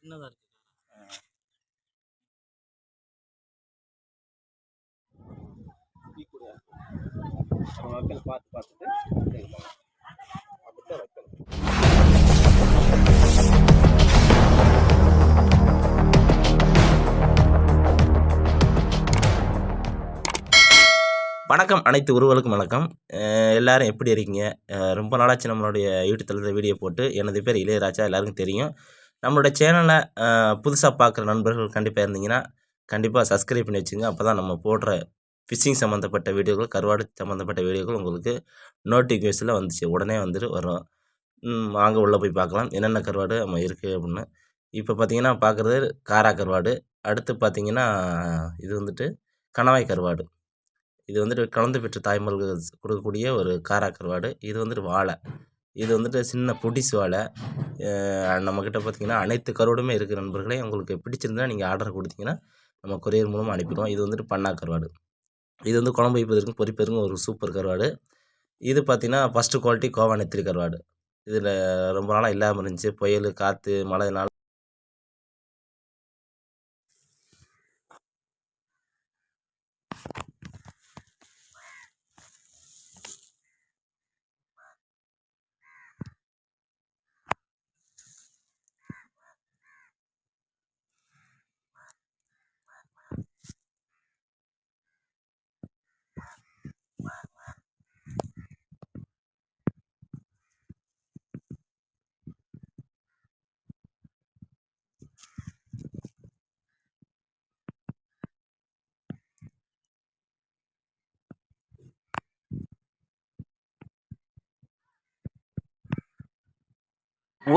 சின்னதாக இருக்குது. மக்கள் பார்த்துட்டு வணக்கம், அனைத்து உறவுகளுக்கும் வணக்கம். எல்லாரும் எப்படி இருக்கீங்க? ரொம்ப நாளாச்சு நம்மளுடைய யூடியூப் தளத்தில் வீடியோ போட்டு. எனது பேர் இளையராஜா, எல்லாருக்கும் தெரியும். நம்மளோட சேனலை புதுசாக பார்க்குற நண்பர்கள் கண்டிப்பாக இருந்தீங்கன்னா கண்டிப்பாக சப்ஸ்கிரைப் பண்ணி வச்சுங்க. அப்போ தான் நம்ம போடுற ஃபிஷ்ஷிங் சம்மந்தப்பட்ட வீடியோக்கள், கருவாடு சம்மந்தப்பட்ட வீடியோக்கள் உங்களுக்கு நோட்டிஃபிகேஷனில் உடனே வரும். வாங்க உள்ளே போய் பார்க்கலாம் என்னென்ன கருவாடு நம்ம இருக்குது அப்படின்னு. இப்போ பார்த்தீங்கன்னா பார்க்குறது காரா கருவாடு. அடுத்து பார்த்தீங்கன்னா இது கணவாய் கருவாடு. இது கலந்து பெற்ற தாய்மார்களுக்கு கொடுக்கக்கூடிய ஒரு காரா கருவாடு. இது வாழை. இது சின்ன பொடிசு வாழை. நம்மக்கிட்ட பார்த்திங்கன்னா அனைத்து கருவாடுமே இருக்குது நண்பர்களே. உங்களுக்கு பிடிச்சிருந்தா நீங்கள் ஆர்டர் கொடுத்தீங்கன்னா நம்ம கொரியர் மூலமாக அனுப்பிடுவோம். இது பண்ணா கருவாடு. இது குழம்பு வைப்பதற்கும் பொரிப்பதற்கும் ஒரு சூப்பர் கருவாடு. இது பார்த்திங்கன்னா ஃபஸ்ட்டு குவாலிட்டி கோவா நெத்திலி கருவாடு. இதில் ரொம்ப நாளாக இல்லாமல் இருந்துச்சு. புயல், காற்று, மழைனால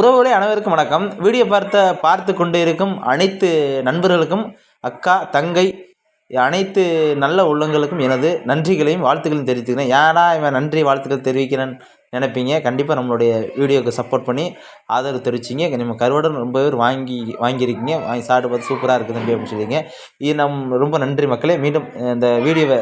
உறவுகளே அனைவருக்கும் வணக்கம். வீடியோ பார்த்து கொண்டு இருக்கும் அனைத்து நண்பர்களுக்கும், அக்கா, தங்கை, அனைத்து நல்ல உள்ளங்களுக்கும் எனது நன்றிகளையும் வாழ்த்துக்களையும் தெரிவித்துக்கிறேன். ஏன்னா இவன் நன்றி வாழ்த்துக்கள் தெரிவிக்கிறேன்னு நினைப்பீங்க. கண்டிப்பாக நம்மளுடைய வீடியோவுக்கு சப்போர்ட் பண்ணி ஆதரவு தெரிவிச்சிங்க. நம்ம கருவாடு ரொம்ப பேர் வாங்கியிருக்கீங்க. வாங்கி சாப்பிட்டு பார்த்து சூப்பராக இருக்குது தம்பி அப்படின்னு சொல்லிங்க. இது ரொம்ப நன்றி மக்களே. மீண்டும் இந்த வீடியோவை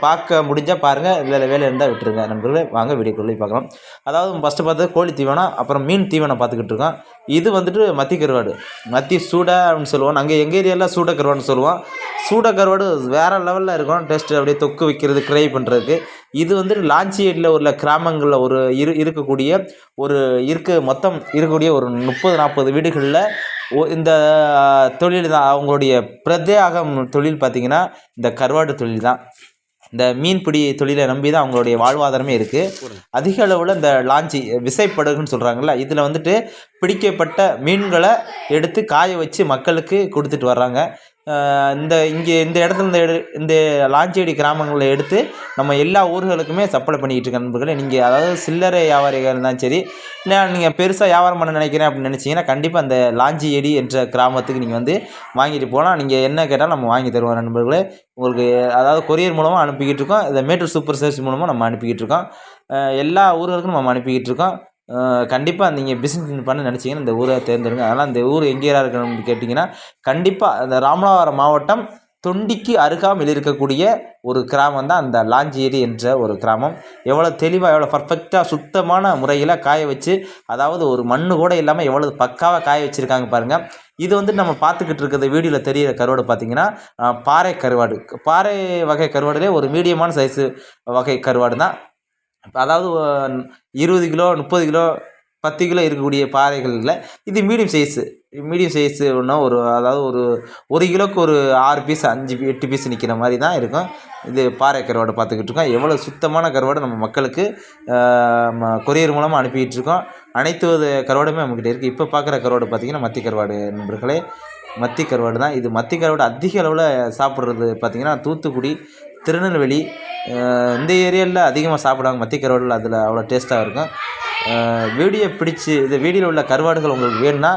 பார்க்க முடிஞ்சால் பாருங்கள், இல்லை வேலை இருந்தால் விட்டுருங்க நண்பர்களே. வாங்க வீடியோக்குள்ளே பார்க்கலாம். அதாவது ஃபஸ்ட்டு பார்த்தது கோழி தீவனம், அப்புறம் மீன் தீவனம் பார்த்துக்கிட்டு இருக்கோம். இது மத்தி கருவாடு, மத்தி சூடை அப்படின்னு சொல்லுவோம். நாங்கள் எங்கள் ஏரியாவில் சூடை கருவாடுன்னு சொல்லுவோம். சூடை கருவாடு வேறு லெவலில் இருக்கும் டேஸ்ட்டு. அப்படியே தொக்கு வைக்கிறது, கிரை பண்ணுறதுக்கு. இது லாஞ்சியில் உள்ள கிராமங்களில் இருக்கக்கூடிய மொத்தம் இருக்கக்கூடிய ஒரு 30-40 வீடுகளில் இந்த தொழில் தான் அவங்களுடைய பிரத்யேகம். தொழில் பார்த்திங்கன்னா இந்த கருவாடு தொழில் தான். இந்த மீன்பிடி தொழிலை நம்பி தான் அவங்களுடைய வாழ்வாதாரமே இருக்குது. அதிக அளவில் இந்த லாஞ்சி விசைப்படகுன்னு சொல்கிறாங்கல்ல, இதில் பிடிக்கப்பட்ட மீன்களை எடுத்து காய வச்சு மக்களுக்கு கொடுத்துட்டு வர்றாங்க. இந்த இடத்துல இந்த லாஞ்சேடி கிராமங்களில் எடுத்து நம்ம எல்லா ஊர்களுக்குமே சப்ளை பண்ணிக்கிட்டு இருக்க நண்பர்களே. நீங்கள் அதாவது சில்லறை வியாபாரிகள் இருந்தாலும் சரி, இல்லை நீங்கள் பெருசாக வியாபாரம் பண்ண நினைக்கிறேன் அப்படின்னு நினச்சிங்கன்னா கண்டிப்பாக அந்த லாஞ்சியடி என்ற கிராமத்துக்கு நீங்கள் வாங்கிட்டு போகலாம். நீங்கள் என்ன கேட்டாலும் நம்ம வாங்கி தருவோம் நண்பர்களே. உங்களுக்கு அதாவது கொரியர் மூலமாக அனுப்பிக்கிட்டு இருக்கோம். இந்த மேட்டூர் சூப்பர் சர்வீஸ் மூலமாக நம்ம அனுப்பிக்கிட்டு இருக்கோம். எல்லா ஊர்களுக்கும் நம்ம அனுப்பிக்கிட்டு இருக்கோம். கண்டிப்பாக நீங்கள் பிஸ்னஸ் பண்ண நினச்சிங்கன்னா இந்த ஊரை தேர்ந்தெடுங்க. அதனால் இந்த ஊர் எங்கேயா இருக்கணும்னு கேட்டிங்கன்னா கண்டிப்பாக அந்த ராமநாதபுரம் மாவட்டம் தொண்டிக்கு அருகாமையில் இருக்கக்கூடிய ஒரு கிராமம் தான் அந்த லாஞ்சியடி என்ற ஒரு கிராமம். எவ்வளோ தெளிவாக, எவ்வளோ பர்ஃபெக்டாக, சுத்தமான முறையில் காய வச்சு, அதாவது ஒரு மண்ணு கூட இல்லாமல் எவ்வளோ பக்காவாக காய வச்சுருக்காங்க பாருங்கள். இது நம்ம பார்த்துக்கிட்டு இருக்கிற வீடியோவில் தெரிகிற கருவாடு பார்த்திங்கன்னா பாறை கருவாடு. பாறை வகை கருவாடுலேயே ஒரு மீடியமான சைஸு வகை கருவாடு தான். அதாவது 20 கிலோ, 30 கிலோ, 10 கிலோ இருக்கக்கூடிய பாறைகளில் இது மீடியம் சைஸு ஒன்று. அதாவது ஒரு கிலோக்கு ஒரு 6 பீஸ், 5-8 பீஸ் நிற்கிற மாதிரி தான் இருக்கும். இது பாறை கருவாடை பார்த்துக்கிட்டு இருக்கோம். எவ்வளோ சுத்தமான கருவாடு நம்ம மக்களுக்கு கொரியர் மூலமாக அனுப்பிக்கிட்டு இருக்கோம். அனைத்து கருவாடுமே நம்மக்கிட்ட இருக்குது. இப்போ பார்க்குற கருவாடு பார்த்திங்கன்னா மத்தி கருவாடு நண்பர்களே. மத்தி கருவாடு தான் இது. மத்தி கருவாடு அதிக அளவில் சாப்பிட்றது பார்த்திங்கன்னா தூத்துக்குடி, திருநெல்வேலி இந்த ஏரியாவில் அதிகமாக சாப்பிடுவாங்க மத்தி கருவாடுகள். அதில் அவ்வளோ டேஸ்ட்டாக இருக்கும். வீடியோ பிடிச்சி இந்த வீடியோவில் உள்ள கருவாடுகள் உங்களுக்கு வேணும்னா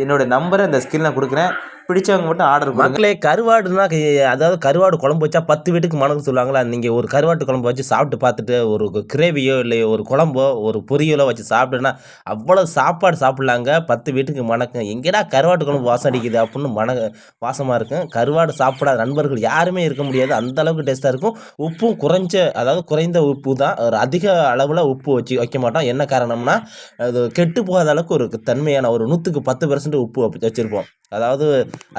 என்னோடய நம்பரை இந்த ஸ்க்ரீனில் கொடுக்குறேன். பிடிச்சவங்க மட்டும் ஆர்டர் கொடுங்க. மக்களே கருவாடுனா அதாவது கருவாடு குழம்பு வச்சா 10 வீட்டுக்கு மணக்கு சொல்லுவாங்களா, நீங்கள் ஒரு கருவாட்டு குழம்பு வச்சு சாப்பிட்டு பார்த்துட்டு ஒரு கிரேவியோ இல்லை ஒரு குழம்போ ஒரு பொரியலோ வச்சு சாப்பிட்டுன்னா அவ்வளோ சாப்பாடு சாப்பிட்லாங்க, 10 வீட்டுக்கு மணக்கும். எங்கேடா கருவாட்டு குழம்பு வாசம் அடிக்குது அப்படின்னு வாசமாக இருக்கும். கருவாடு சாப்பிடாத நண்பர்கள் யாருமே இருக்க முடியாது, அந்த அளவுக்கு டேஸ்ட்டாக இருக்கும். உப்பும் குறைந்த உப்பு தான், ஒரு அதிக அளவில் உப்பு வைக்க மாட்டோம். என்ன காரணம்னா அது கெட்டு போகாத அளவுக்கு ஒரு தன்மையான ஒரு 100க்கு 10% உப்பு வச்சுருப்போம். அதாவது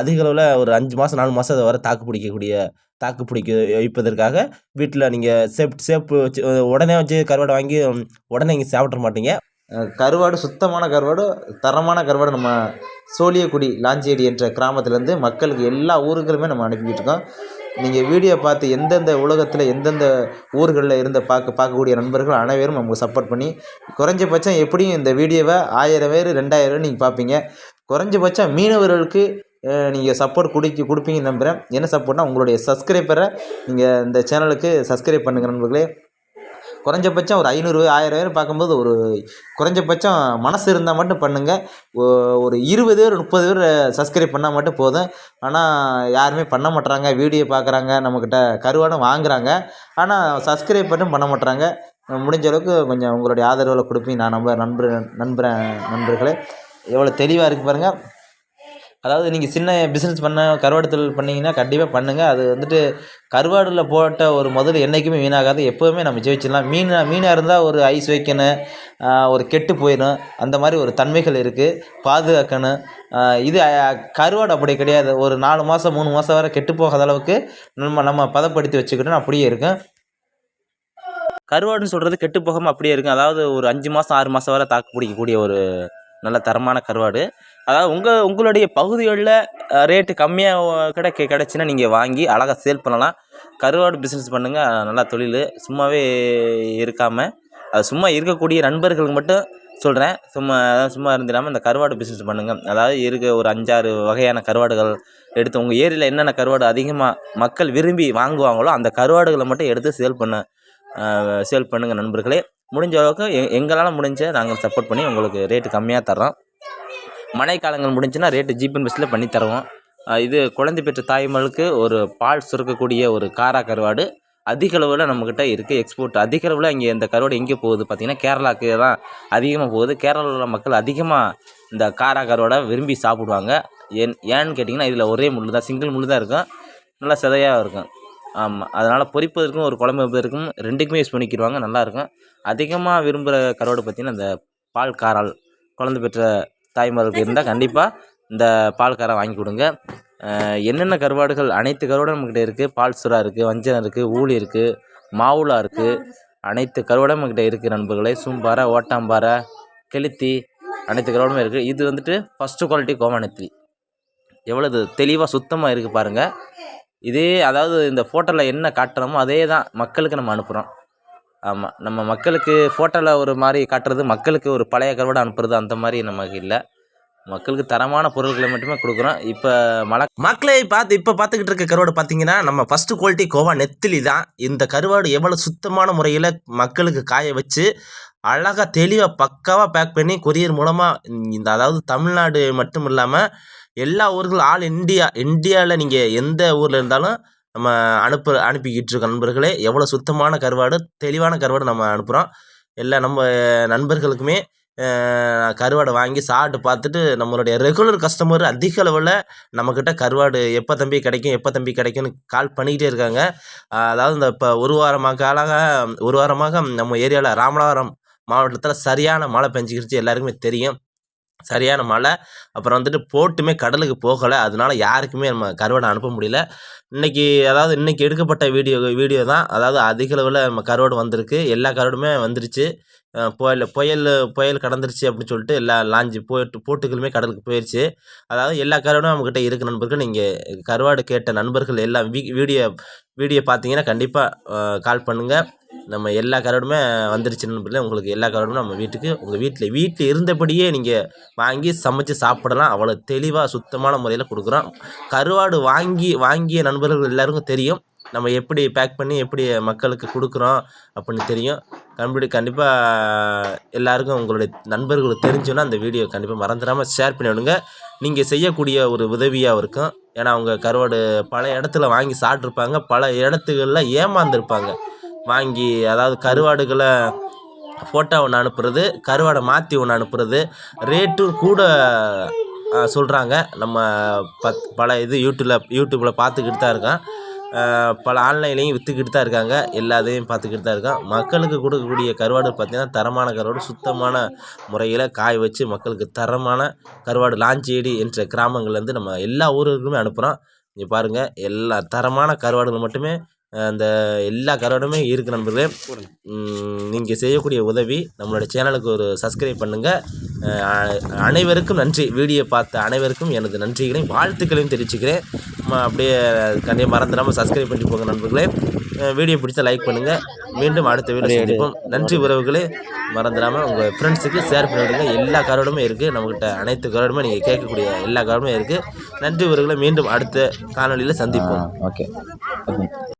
அதிக அளவில் ஒரு 5 மாதம் 4 மாதம் வரை தாக்கு பிடிக்க வைப்பதற்காக வீட்டில் நீங்கள் சேப்பு வச்சு உடனே வச்சு கருவாடை வாங்கி உடனே இங்கே சாப்பிட்ற மாட்டீங்க. கருவாடு சுத்தமான கருவாடு, தரமான கருவாடு நம்ம சோழியக்குடி லாஞ்சேடி என்ற கிராமத்துலேருந்து மக்களுக்கு எல்லா ஊருகளுமே நம்ம அனுப்பிக்கிட்டு இருக்கோம். நீங்கள் வீடியோ பார்த்து எந்தெந்த உலகத்தில் எந்தெந்த ஊர்களில் இருந்து பார்க்கக்கூடிய நண்பர்கள் அனைவரும் நமக்கு சப்போர்ட் பண்ணி குறைஞ்சபட்சம் எப்படியும் இந்த வீடியோவை 1000 பேர் 2000 பேர் நீங்கள் பார்ப்பீங்க. குறைஞ்சபட்சம் மீனவர்களுக்கு நீங்கள் சப்போர்ட் கொடுப்பீங்கன்னு நம்புகிறேன். என்ன சப்போர்ட்னா உங்களுடைய சப்ஸ்கிரைபரை நீங்கள் இந்த சேனலுக்கு சப்ஸ்கிரைப் பண்ணுங்கள் நண்பர்களே. குறைஞ்சபட்சம் ஒரு 500 1000 பேர் பார்க்கும்போது ஒரு குறைஞ்சபட்சம் மனசு இருந்தால் மட்டும் பண்ணுங்கள். ஒரு 20 பேர் 30 பேர் சப்ஸ்கிரைப் பண்ணால் மட்டும் போதும். ஆனால் யாருமே பண்ண மாட்டுறாங்க. வீடியோ பார்க்குறாங்க, நம்மக்கிட்ட கருவாடும் வாங்குகிறாங்க, ஆனால் சப்ஸ்கிரைப் மட்டும் பண்ண மாட்டுறாங்க. முடிஞ்ச அளவுக்கு கொஞ்சம் உங்களுடைய ஆதரவில் கொடுப்பீங்க நான் நண்பர்களே. எவ்வளோ தெளிவாக இருக்குது பாருங்கள். அதாவது நீங்கள் சின்ன பிஸ்னஸ் கருவாடு தொழில் பண்ணிங்கன்னா கண்டிப்பாக பண்ணுங்கள். அது வந்துட்டு கருவாடில் போட்ட ஒரு முதல் என்றைக்குமே வீணாகாது, எப்போவுமே நம்ம ஜெயிச்சிடலாம். மீனாக இருந்தால் ஒரு ஐஸ் வைக்கணும், ஒரு கெட்டு போயிடும், அந்த மாதிரி ஒரு தன்மைகள் இருக்குது, பாதுகாக்கணும். இது கருவாடு அப்படி கிடையாது. ஒரு 4 மாதம் 3 மாதம் வரை கெட்டு போகாத அளவுக்கு நம்ம பதப்படுத்தி வச்சுக்கிட்டோம், அப்படியே இருக்கும். கருவாடுன்னு சொல்கிறது கெட்டு போகாமல் அப்படியே இருக்கும். அதாவது ஒரு 5 மாதம் 6 மாதம் வரை தாக்கு பிடிக்கக்கூடிய ஒரு நல்ல தரமான கருவாடு. அதாவது உங்களுடைய பகுதிகளில் ரேட்டு கம்மியாக கிடச்சின்னா நீங்கள் வாங்கி அழகாக சேல் பண்ணலாம். கருவாடு பிஸ்னஸ் பண்ணுங்கள், நல்லா தொழில். சும்மாவே இருக்காமல், அது சும்மா இருக்கக்கூடிய நண்பர்களுக்கு மட்டும் சொல்கிறேன், சும்மா இருந்துடாமல் இந்த கருவாடு பிஸ்னஸ் பண்ணுங்கள். அதாவது ஒரு 5-6 வகையான கருவாடுகள் எடுத்து உங்கள் ஏரியாவில் என்னென்ன கருவாடு அதிகமாக மக்கள் விரும்பி வாங்குவாங்களோ அந்த கருவாடுகளை மட்டும் எடுத்து சேல் பண்ணுங்கள் நண்பர்களே. முடிஞ்ச அளவுக்கு எங்களால் முடிஞ்ச நாங்கள் சப்போர்ட் பண்ணி உங்களுக்கு ரேட்டு கம்மியாக தர்றோம். மழைக்காலங்கள் முடிஞ்சுன்னா ரேட்டு ஜீப்பன் பஸ்ஸில் பண்ணி தருவோம். இது குழந்தை பெற்ற தாய்மார்களுக்கு ஒரு பால் சுரக்கக்கூடிய ஒரு காரா கருவாடு அதிக அளவில் நம்மக்கிட்ட இருக்குது. எக்ஸ்போர்ட் அதிக அளவில் இங்கே இந்த கருவாடு எங்கே போகுது பார்த்திங்கன்னா கேரளாவுக்கு தான் அதிகமாக போகுது. கேரளாவில் உள்ள மக்கள் அதிகமாக இந்த காரா கருவாடை விரும்பி சாப்பிடுவாங்க. ஏன்னு கேட்டிங்கன்னா இதில் ஒரே முள் தான், சிங்கிள் முள் தான் இருக்கும், நல்லா சிதையாக இருக்கும். ஆமாம், அதனால் பொரிப்பதற்கும் ஒரு குழம்பு வைப்பதற்கும் ரெண்டுக்குமே யூஸ் பண்ணிக்கிடுவாங்க, நல்லாயிருக்கும். அதிகமாக விரும்புகிற கருவாடு பார்த்திங்கன்னா இந்த பால் காரால் குழந்தை பெற்ற தாய்மார்களுக்கு இருந்தால் கண்டிப்பாக இந்த பால் காரை வாங்கி கொடுங்க. என்னென்ன கருவாடுகள், அனைத்து கருவாடும் நம்மக்கிட்ட இருக்குது. பால் சுறா இருக்குது, வஞ்சனம் இருக்குது, ஊளி இருக்குது, மாவுளா இருக்குது, அனைத்து கருவாடும் நம்மக்கிட்ட இருக்குது நண்பர்களே. சூம்பாறை, ஓட்டாம்பாறை, கெளுத்தி, அனைத்து கருவாடுமே இருக்குது. இது வந்துட்டு ஃபஸ்ட்டு குவாலிட்டி கோமானத்திரி. எவ்வளவு தெளிவாக சுத்தமாக இருக்குது பாருங்கள். அதாவது இந்த ஃபோட்டோவில் என்ன காட்டுறோமோ அதே தான் மக்களுக்கு நம்ம அனுப்புகிறோம். ஆமாம், நம்ம மக்களுக்கு ஃபோட்டோவில் ஒரு மாதிரி காட்டுறது, மக்களுக்கு ஒரு பழைய கருவாடை அனுப்புறது அந்த மாதிரி நமக்கு இல்லை. மக்களுக்கு தரமான பொருட்களை மட்டுமே கொடுக்குறோம். இப்போ மக்களை இப்போ பார்த்துக்கிட்டு இருக்க கருவாடு பார்த்தீங்கன்னா நம்ம ஃபஸ்ட்டு குவாலிட்டி கோவா நெத்திலி தான். இந்த கருவாடு எவ்வளோ சுத்தமான முறையில் மக்களுக்கு காய வச்சு அழகாக தெளிவாக பக்காவாக பேக் பண்ணி கொரியர் மூலமாக அதாவது தமிழ்நாடு மட்டும் இல்லாமல் எல்லா ஊர்களும் ஆல் இந்தியாவில் நீங்கள் எந்த ஊரில் இருந்தாலும் நம்ம அனுப்பிக்கிட்டு இருக்கோம் நண்பர்களே. எவ்வளோ சுத்தமான கருவாடு, தெளிவான கருவாடு நம்ம அனுப்புகிறோம். எல்லா நம்ம நண்பர்களுக்குமே கருவாடை வாங்கி சாப்பிட்டு பார்த்துட்டு நம்மளுடைய ரெகுலர் கஸ்டமர் அதிக அளவில் நம்மக்கிட்ட கருவாடு எப்போ தம்பி கிடைக்கும்னு கால் பண்ணிக்கிட்டே இருக்காங்க. அதாவது இந்த இப்போ ஒரு வாரமாக நம்ம ஏரியாவில் ராமநாதபுரம் மாவட்டத்தில் சரியான மழை பெஞ்சிக்கிடுச்சு, எல்லாருக்குமே தெரியும். சரியான மழை. அப்புறம் வந்துட்டு போட்டுமே கடலுக்கு போகலை, அதனால யாருக்குமே நம்ம கருவாடை அனுப்ப முடியல. இன்றைக்கி எடுக்கப்பட்ட வீடியோ தான். அதாவது அதிக அளவில் நம்ம கருவாடு வந்திருக்கு, எல்லா கருவாடுமே வந்துருச்சு. புயல் கடந்துருச்சு அப்படின்னு சொல்லிட்டு எல்லா லாஞ்சி போட்டுகளுமே கடலுக்கு போயிடுச்சு. அதாவது எல்லா கருவாடும் நம்மக்கிட்ட இருக்குது நண்பர்கள். நீங்கள் கருவாடு கேட்ட நண்பர்கள் எல்லாம் வீடியோ பார்த்தீங்கன்னா கண்டிப்பாக கால் பண்ணுங்கள். நம்ம எல்லா கருவாடுமே வந்துருச்சு நண்பர்களே. உங்களுக்கு எல்லா கருவாடுமே நம்ம உங்கள் வீட்டில் இருந்தபடியே நீங்கள் வாங்கி சமைச்சு சாப்பிடலாம். அவ்வளோ தெளிவாக சுத்தமான முறையில் கொடுக்குறோம். கருவாடு வாங்கிய நண்பர்கள் எல்லாருக்கும் தெரியும் நம்ம எப்படி பேக் பண்ணி எப்படி மக்களுக்கு கொடுக்குறோம் அப்படின்னு தெரியும். கண்டிப்பாக எல்லாருக்கும் உங்களுடைய நண்பர்களுக்கு தெரிஞ்சுன்னா அந்த வீடியோ கண்டிப்பாக மறந்துடாமல் ஷேர் பண்ணி விடுங்க. நீங்கள் செய்யக்கூடிய ஒரு உதவியாக இருக்கும். ஏன்னா அவங்க கருவாடு பல இடத்துல வாங்கி சாப்பிட்ருப்பாங்க, பல இடத்துகளில் ஏமாந்துருப்பாங்க. வாங்கி அதாவது கருவாடுகளை ஃபோட்டோ ஒன்று அனுப்புறது, கருவாடை மாற்றி ஒன்று அனுப்புறது, ரேட்டும் கூட சொல்கிறாங்க. நம்ம பல இது யூடியூப்பில் பார்த்துக்கிட்டு தான் இருக்கோம். பல ஆன்லைன்லேயும் விற்றுக்கிட்டு தான் இருக்காங்க. எல்லாத்தையும் பார்த்துக்கிட்டு தான் இருக்கோம். மக்களுக்கு கொடுக்கக்கூடிய கருவாடு பார்த்திங்கன்னா தரமான கருவாடு, சுத்தமான முறையில் காய வச்சு மக்களுக்கு தரமான கருவாடு லாஞ்சேடி என்ற கிராமங்கள்லேருந்து நம்ம எல்லா ஊருக்குமே அனுப்புகிறோம். இங்கே பாருங்கள், எல்லா தரமான கருவாடுகள் மட்டுமே அந்த எல்லா கருவாடுமே இருக்குது நண்பர்களே. நீங்கள் செய்யக்கூடிய உதவி நம்மளோட சேனலுக்கு ஒரு சப்ஸ்கிரைப் பண்ணுங்கள். அனைவருக்கும் நன்றி. வீடியோ பார்த்த அனைவருக்கும் எனது நன்றிகளையும் வாழ்த்துக்களையும் தெரிவிச்சுக்கிறேன். அப்படியே கண்டிப்பாக மறந்துடாமல் சப்ஸ்கிரைப் பண்ணிட்டு போங்க நண்பர்களே. வீடியோ பிடிச்சா லைக் பண்ணுங்கள். மீண்டும் அடுத்த வீடியோ சந்திப்போம். நன்றி உறவுகளே. மறந்துடாமல் உங்கள் ஃப்ரெண்ட்ஸுக்கு ஷேர் பண்ணிவிடுங்க. எல்லா கருவாடுமே இருக்குது நம்மக்கிட்ட. அனைத்து கருவாடுமே நீங்கள் கேட்கக்கூடிய எல்லா கருவாடுமே இருக்குது. நன்றி உறவுகளை. மீண்டும் அடுத்த காணொலியில் சந்திப்போம். ஓகே.